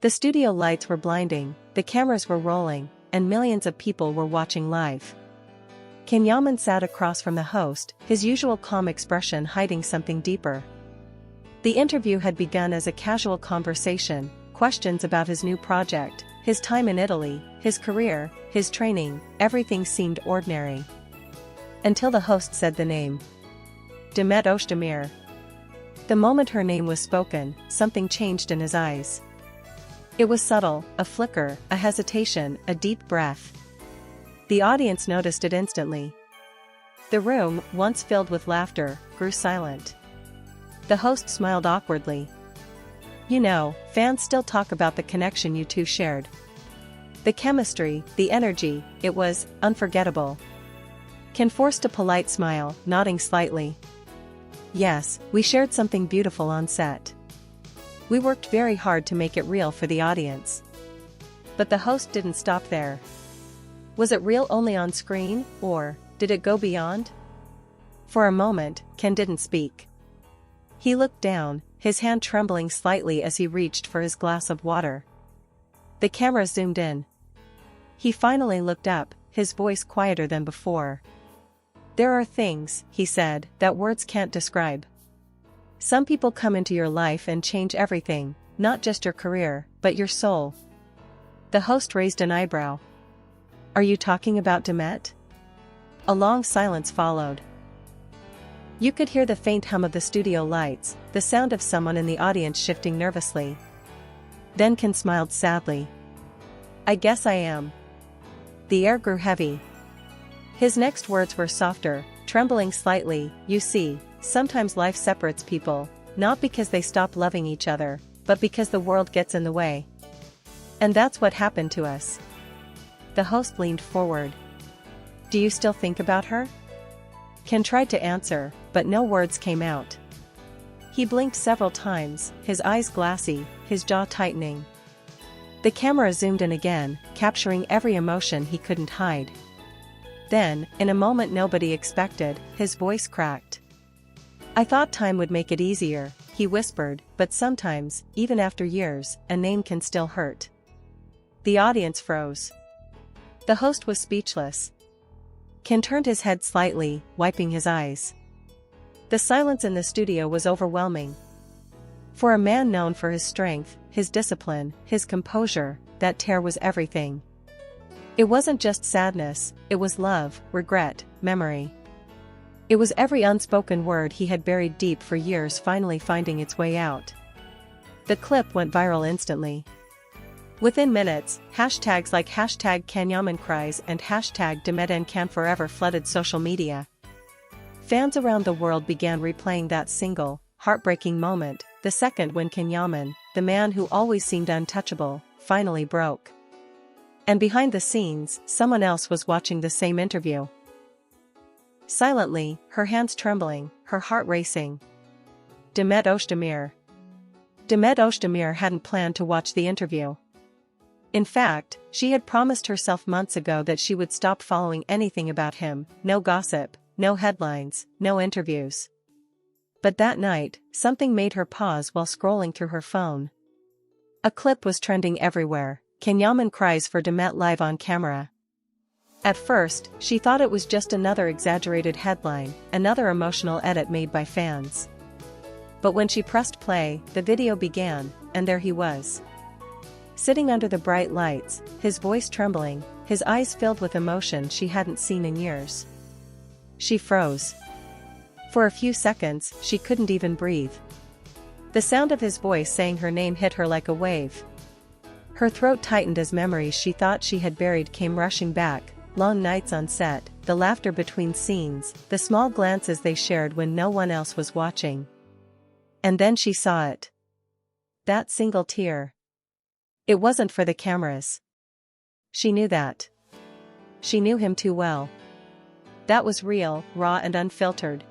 The studio lights were blinding, the cameras were rolling, and millions of people were watching live. Yaman sat across from the host, his usual calm expression hiding something deeper. The interview had begun as a casual conversation, questions about his new project, his time in Italy, his career, his training, everything seemed ordinary. Until the host said the name. Demet Özdemir. The moment her name was spoken, something changed in his eyes. It was subtle, a flicker, a hesitation, a deep breath. The audience noticed it instantly. The room, once filled with laughter, grew silent. The host smiled awkwardly. You know, fans still talk about the connection you two shared. The chemistry, the energy, it was unforgettable. Ken forced a polite smile, nodding slightly. Yes, we shared something beautiful on set. We worked very hard to make it real for the audience. But the host didn't stop there. Was it real only on screen, or did it go beyond? For a moment, Ken didn't speak. He looked down, his hand trembling slightly as he reached for his glass of water. The camera zoomed in. He finally looked up, his voice quieter than before. There are things, he said, that words can't describe. Some people come into your life and change everything, not just your career, but your soul. The host raised an eyebrow. Are you talking about Demet? A long silence followed. You could hear the faint hum of the studio lights, the sound of someone in the audience shifting nervously. Then Ken smiled sadly. I guess I am. The air grew heavy. His next words were softer, trembling slightly. You see, sometimes life separates people, not because they stop loving each other, but because the world gets in the way. And that's what happened to us. The host leaned forward. Do you still think about her? Ken tried to answer, but no words came out. He blinked several times, his eyes glassy, his jaw tightening. The camera zoomed in again, capturing every emotion he couldn't hide. Then, in a moment nobody expected, his voice cracked. I thought time would make it easier, he whispered, but sometimes, even after years, a name can still hurt. The audience froze. The host was speechless. Ken turned his head slightly, wiping his eyes. The silence in the studio was overwhelming. For a man known for his strength, his discipline, his composure, that tear was everything. It wasn't just sadness, it was love, regret, memory. It was every unspoken word he had buried deep for years finally finding its way out. The clip went viral instantly. Within minutes, hashtags like #KenYamanCries and #DemetNCanForever flooded social media. Fans around the world began replaying that single, heartbreaking moment, the second when Yaman, the man who always seemed untouchable, finally broke. And behind the scenes, someone else was watching the same interview. Silently, her hands trembling, her heart racing. Demet Özdemir. Demet Özdemir hadn't planned to watch the interview. In fact, she had promised herself months ago that she would stop following anything about him, no gossip, no headlines, no interviews. But that night, something made her pause while scrolling through her phone. A clip was trending everywhere. Yaman cries for Demet live on camera. At first, she thought it was just another exaggerated headline, another emotional edit made by fans. But when she pressed play, the video began, and there he was. Sitting under the bright lights, his voice trembling, his eyes filled with emotion she hadn't seen in years. She froze. For a few seconds, she couldn't even breathe. The sound of his voice saying her name hit her like a wave. Her throat tightened as memories she thought she had buried came rushing back, long nights on set, the laughter between scenes, the small glances they shared when no one else was watching. And then she saw it. That single tear. It wasn't for the cameras. She knew that. She knew him too well. That was real, raw and unfiltered.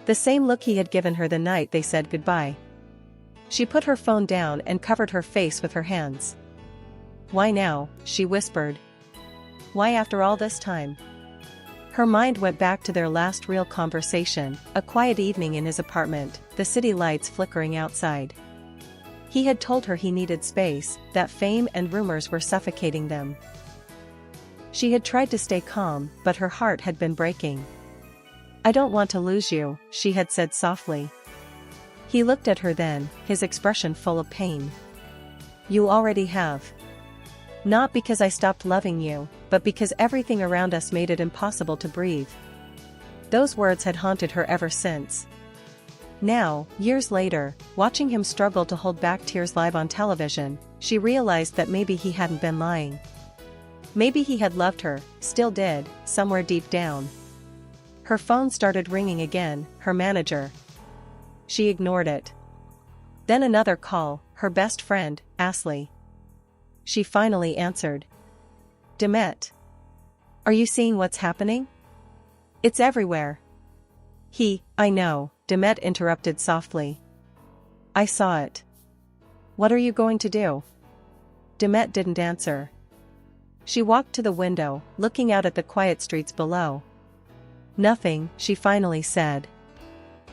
The same look he had given her the night they said goodbye. She put her phone down and covered her face with her hands. Why now? She whispered. Why after all this time? Her mind went back to their last real conversation, a quiet evening in his apartment, the city lights flickering outside. He had told her he needed space, that fame and rumors were suffocating them. She had tried to stay calm, but her heart had been breaking. "I don't want to lose you," she had said softly. He looked at her then, his expression full of pain. "You already have. Not because I stopped loving you, but because everything around us made it impossible to breathe." Those words had haunted her ever since. Now, years later, watching him struggle to hold back tears live on television, she realized that maybe he hadn't been lying. Maybe he had loved her, still did, somewhere deep down. Her phone started ringing again, her manager. She ignored it. Then another call, her best friend, Ashley. She finally answered. "Demet. Are you seeing what's happening? It's everywhere." I know," Demet interrupted softly. "I saw it. What are you going to do?" Demet didn't answer. She walked to the window, looking out at the quiet streets below. "Nothing," she finally said.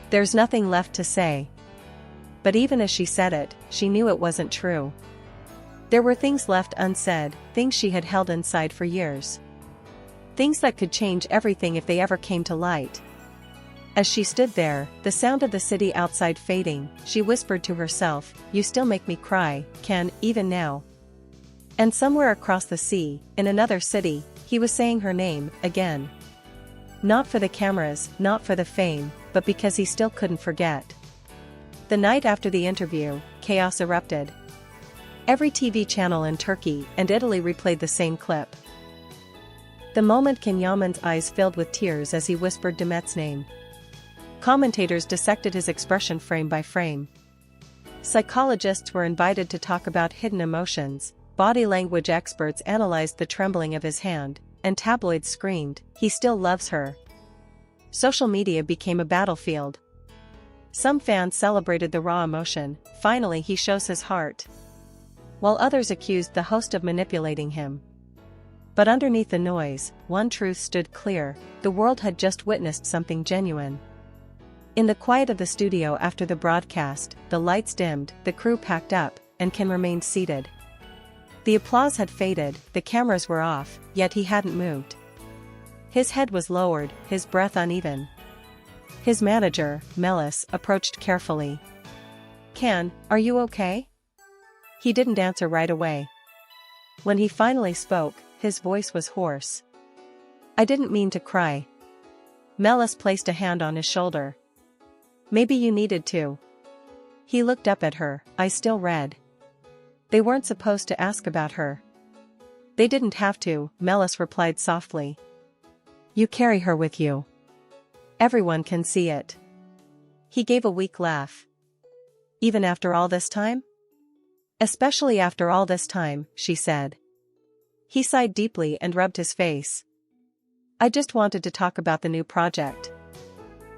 "There's nothing left to say." But even as she said it, she knew it wasn't true. There were things left unsaid, things she had held inside for years. Things that could change everything if they ever came to light. As she stood there, the sound of the city outside fading, she whispered to herself, "You still make me cry, Ken, even now." And somewhere across the sea, in another city, he was saying her name, again. Not for the cameras, not for the fame, but because he still couldn't forget. The night after the interview, chaos erupted. Every TV channel in Turkey and Italy replayed the same clip. The moment Yaman's eyes filled with tears as he whispered Demet's name. Commentators dissected his expression frame by frame. Psychologists were invited to talk about hidden emotions, body language experts analyzed the trembling of his hand, and tabloids screamed, "He still loves her." Social media became a battlefield. Some fans celebrated the raw emotion, "Finally he shows his heart." While others accused the host of manipulating him. But underneath the noise, one truth stood clear: the world had just witnessed something genuine. In the quiet of the studio after the broadcast, the lights dimmed, the crew packed up, and Ken remained seated. The applause had faded, the cameras were off, yet he hadn't moved. His head was lowered, his breath uneven. His manager, Melis, approached carefully. "Ken, are you okay?" He didn't answer right away. When he finally spoke, his voice was hoarse. "I didn't mean to cry." Melis placed a hand on his shoulder. "Maybe you needed to." He looked up at her, eyes still red. "They weren't supposed to ask about her." "They didn't have to," Melis replied softly. "You carry her with you. Everyone can see it." He gave a weak laugh. "Even after all this time?" "Especially after all this time," she said. He sighed deeply and rubbed his face. "I just wanted to talk about the new project.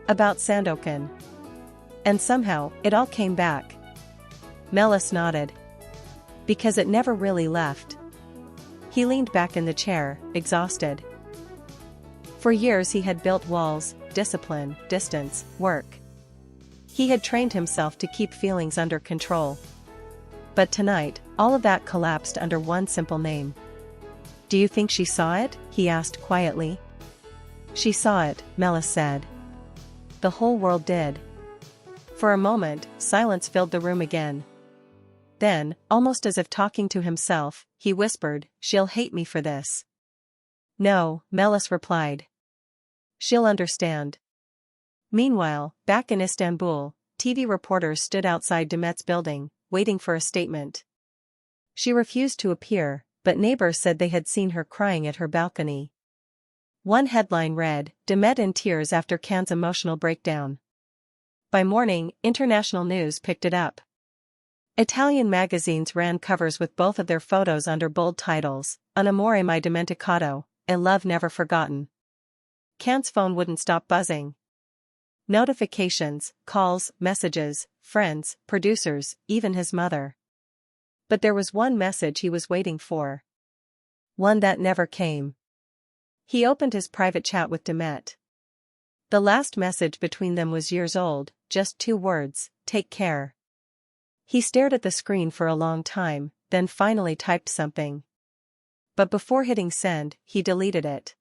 About Sandokan." And somehow, it all came back. Melis nodded. "Because it never really left." He leaned back in the chair, exhausted. For years he had built walls, discipline, distance, work. He had trained himself to keep feelings under control. But tonight, all of that collapsed under one simple name. "Do you think she saw it?" he asked quietly. "She saw it," Melis said. "The whole world did." For a moment, silence filled the room again. Then, almost as if talking to himself, he whispered, "She'll hate me for this." "No," Melis replied. "She'll understand." Meanwhile, back in Istanbul, TV reporters stood outside Demet's building, waiting for a statement. She refused to appear, but neighbors said they had seen her crying at her balcony. One headline read, "Demet in tears after Can's emotional breakdown." By morning, international news picked it up. Italian magazines ran covers with both of their photos under bold titles, "Un amore mai dimenticato," "A love never forgotten." Can's phone wouldn't stop buzzing. Notifications, calls, messages, friends, producers, even his mother. But there was one message he was waiting for. One that never came. He opened his private chat with Demet. The last message between them was years old, just 2 words, "Take care." He stared at the screen for a long time, then finally typed something. But before hitting send, he deleted it.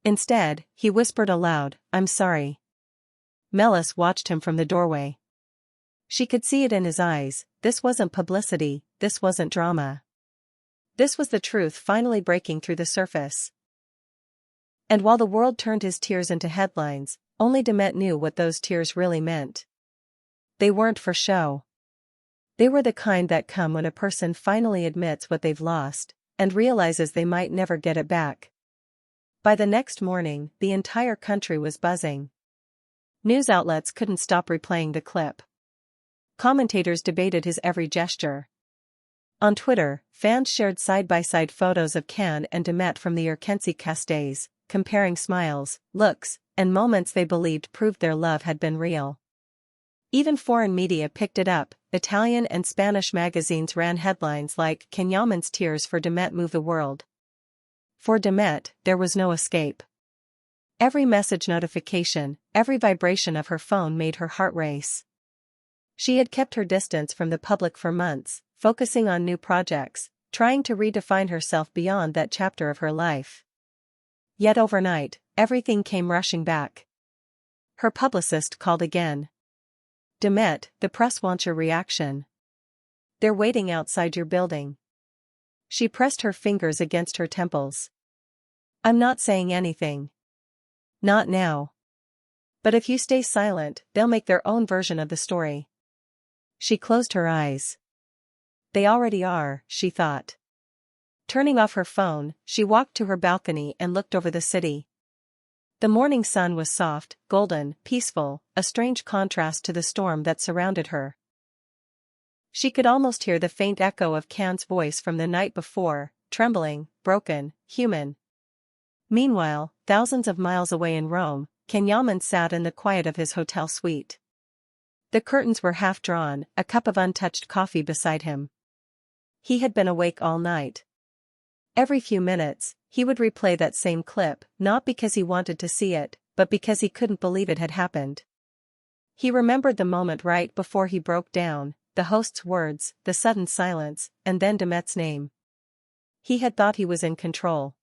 Instead, he whispered aloud, "I'm sorry." Melis watched him from the doorway. She could see it in his eyes. This wasn't publicity, this wasn't drama. This was the truth finally breaking through the surface. And while the world turned his tears into headlines, only Demet knew what those tears really meant. They weren't for show. They were the kind that come when a person finally admits what they've lost, and realizes they might never get it back. By the next morning, the entire country was buzzing. News outlets couldn't stop replaying the clip. Commentators debated his every gesture. On Twitter, fans shared side-by-side photos of Can and Demet from the Erkenci days, comparing smiles, looks, and moments they believed proved their love had been real. Even foreign media picked it up. Italian and Spanish magazines ran headlines like, "Can Yaman's tears for Demet move the world?" For Demet, there was no escape. Every message notification, every vibration of her phone made her heart race. She had kept her distance from the public for months, focusing on new projects, trying to redefine herself beyond that chapter of her life. Yet overnight, everything came rushing back. Her publicist called again. "Demet, the press wants your reaction. They're waiting outside your building." She pressed her fingers against her temples. "I'm not saying anything. Not now. But if you stay silent, they'll make their own version of the story." She closed her eyes. They already are, she thought. Turning off her phone, she walked to her balcony and looked over the city. The morning sun was soft, golden, peaceful, a strange contrast to the storm that surrounded her. She could almost hear the faint echo of Can's voice from the night before, trembling, broken, human. Meanwhile, thousands of miles away in Rome, Yaman sat in the quiet of his hotel suite. The curtains were half drawn, a cup of untouched coffee beside him. He had been awake all night. Every few minutes, he would replay that same clip, not because he wanted to see it, but because he couldn't believe it had happened. He remembered the moment right before he broke down, the host's words, the sudden silence, and then Demet's name. He had thought he was in control.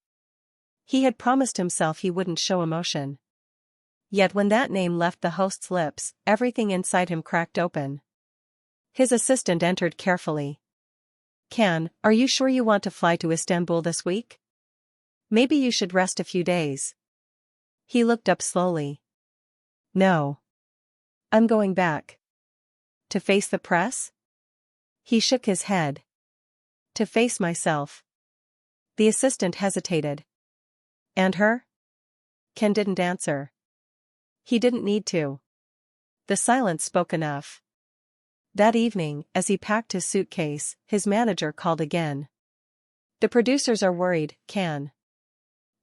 He had promised himself he wouldn't show emotion. Yet when that name left the host's lips, everything inside him cracked open. His assistant entered carefully. "Can, are you sure you want to fly to Istanbul this week? Maybe you should rest a few days." He looked up slowly. "No. I'm going back." "To face the press?" He shook his head. "To face myself." The assistant hesitated. "And her?" Ken didn't answer. He didn't need to. The silence spoke enough. That evening, as he packed his suitcase, his manager called again. "The producers are worried, Can.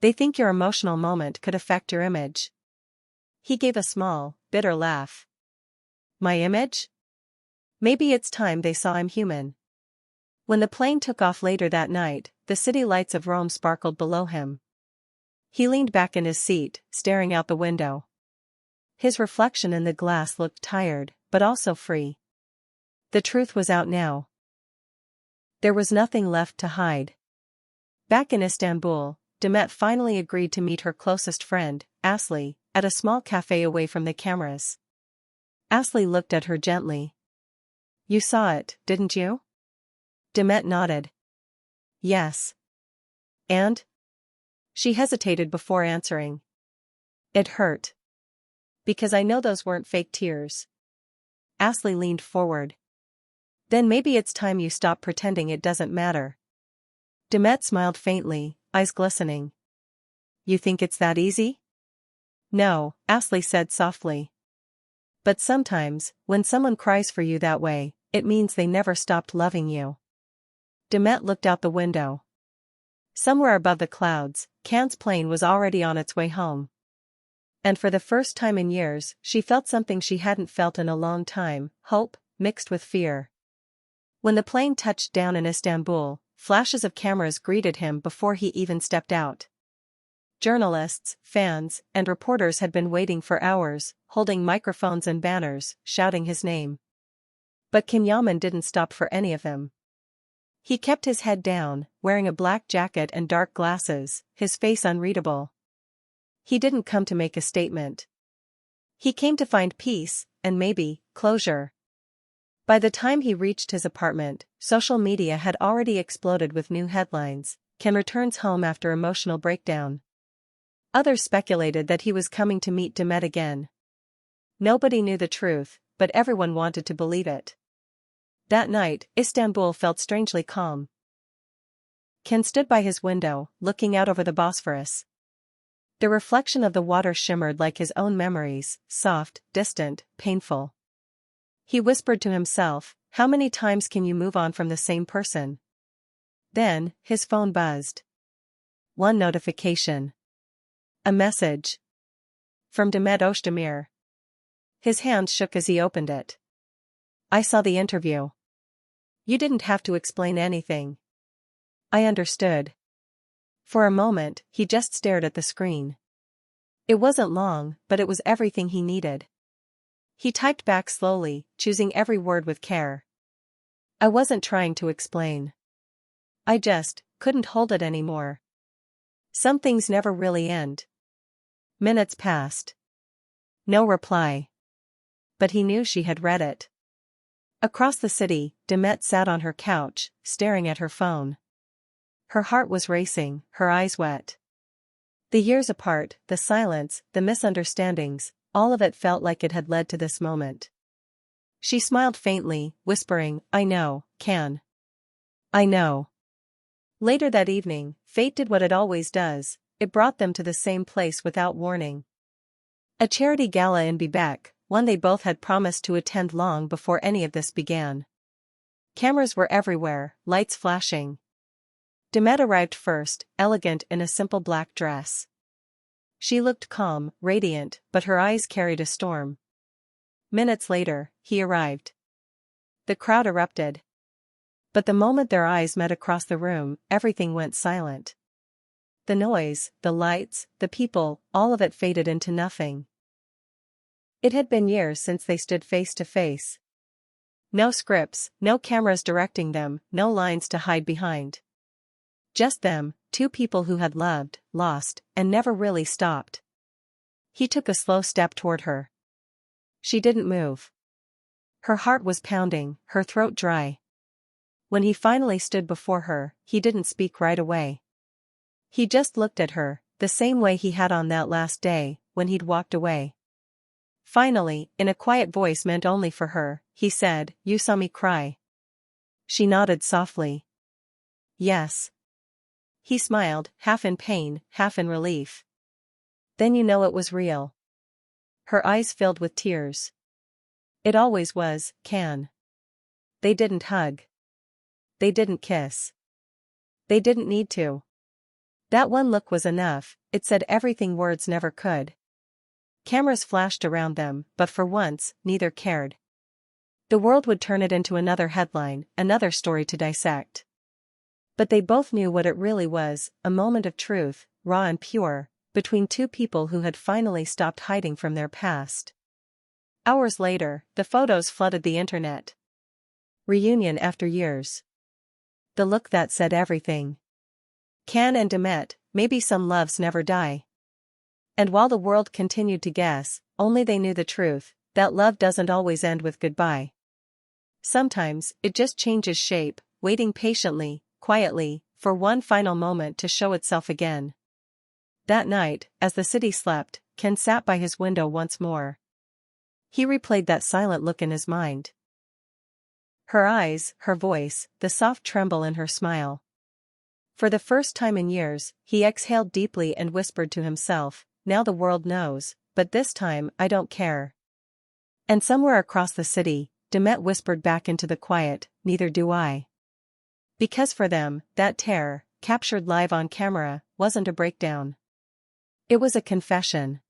They think your emotional moment could affect your image." He gave a small, bitter laugh. "My image? Maybe it's time they saw I'm human." When the plane took off later that night, the city lights of Rome sparkled below him. He leaned back in his seat, staring out the window. His reflection in the glass looked tired, but also free. The truth was out now. There was nothing left to hide. Back in Istanbul, Demet finally agreed to meet her closest friend, Asli, at a small cafe away from the cameras. Asli looked at her gently. "You saw it, didn't you?" Demet nodded. "Yes." "And?" She hesitated before answering. "It hurt. Because I know those weren't fake tears." Asli leaned forward. "Then maybe it's time you stop pretending it doesn't matter." Demet smiled faintly, eyes glistening. "You think it's that easy?" "No," Asli said softly. "But sometimes, when someone cries for you that way, it means they never stopped loving you." Demet looked out the window. Somewhere above the clouds, Can's plane was already on its way home. And for the first time in years, she felt something she hadn't felt in a long time, hope, mixed with fear. When the plane touched down in Istanbul, flashes of cameras greeted him before he even stepped out. Journalists, fans, and reporters had been waiting for hours, holding microphones and banners, shouting his name. But Yaman didn't stop for any of them. He kept his head down, wearing a black jacket and dark glasses, his face unreadable. He didn't come to make a statement. He came to find peace, and maybe, closure. By the time he reached his apartment, social media had already exploded with new headlines. Ken returns home after emotional breakdown. Others speculated that he was coming to meet Demet again. Nobody knew the truth, but everyone wanted to believe it. That night, Istanbul felt strangely calm. Ken stood by his window, looking out over the Bosphorus. The reflection of the water shimmered like his own memories, soft, distant, painful. He whispered to himself, "How many times can you move on from the same person?" Then, his phone buzzed. One notification. A message. From Demet Özdemir. His hands shook as he opened it. "I saw the interview. You didn't have to explain anything. I understood." For a moment, he just stared at the screen. It wasn't long, but it was everything he needed. He typed back slowly, choosing every word with care. "I wasn't trying to explain. I just couldn't hold it anymore. Some things never really end." Minutes passed. No reply. But he knew she had read it. Across the city, Demet sat on her couch, staring at her phone. Her heart was racing, her eyes wet. The years apart, the silence, the misunderstandings, all of it felt like it had led to this moment. She smiled faintly, whispering, "I know, Can. I know." Later that evening, fate did what it always does, it brought them to the same place without warning. A charity gala in Bebek, one they both had promised to attend long before any of this began. Cameras were everywhere, lights flashing. Demet arrived first, elegant in a simple black dress. She looked calm, radiant, but her eyes carried a storm. Minutes later, he arrived. The crowd erupted. But the moment their eyes met across the room, everything went silent. The noise, the lights, the people, all of it faded into nothing. It had been years since they stood face to face. No scripts, no cameras directing them, no lines to hide behind. Just them, two people who had loved, lost, and never really stopped. He took a slow step toward her. She didn't move. Her heart was pounding, her throat dry. When he finally stood before her, he didn't speak right away. He just looked at her, the same way he had on that last day, when he'd walked away. Finally, in a quiet voice meant only for her, he said, "You saw me cry." She nodded softly. "Yes." He smiled, half in pain, half in relief. "Then you know it was real." Her eyes filled with tears. "It always was, Can." They didn't hug. They didn't kiss. They didn't need to. That one look was enough, it said everything words never could. Cameras flashed around them, but for once, neither cared. The world would turn it into another headline, another story to dissect. But they both knew what it really was, a moment of truth, raw and pure, between two people who had finally stopped hiding from their past. Hours later, the photos flooded the internet. Reunion after years. The look that said everything. Can and Demet, maybe some loves never die. And while the world continued to guess, only they knew the truth, that love doesn't always end with goodbye. Sometimes, it just changes shape, waiting patiently, quietly, for one final moment to show itself again. That night, as the city slept, Ken sat by his window once more. He replayed that silent look in his mind. Her eyes, her voice, the soft tremble in her smile. For the first time in years, he exhaled deeply and whispered to himself, "Now the world knows, but this time I don't care." And somewhere across the city, Demet whispered back into the quiet, "Neither do I." Because for them, that terror, captured live on camera, wasn't a breakdown. It was a confession.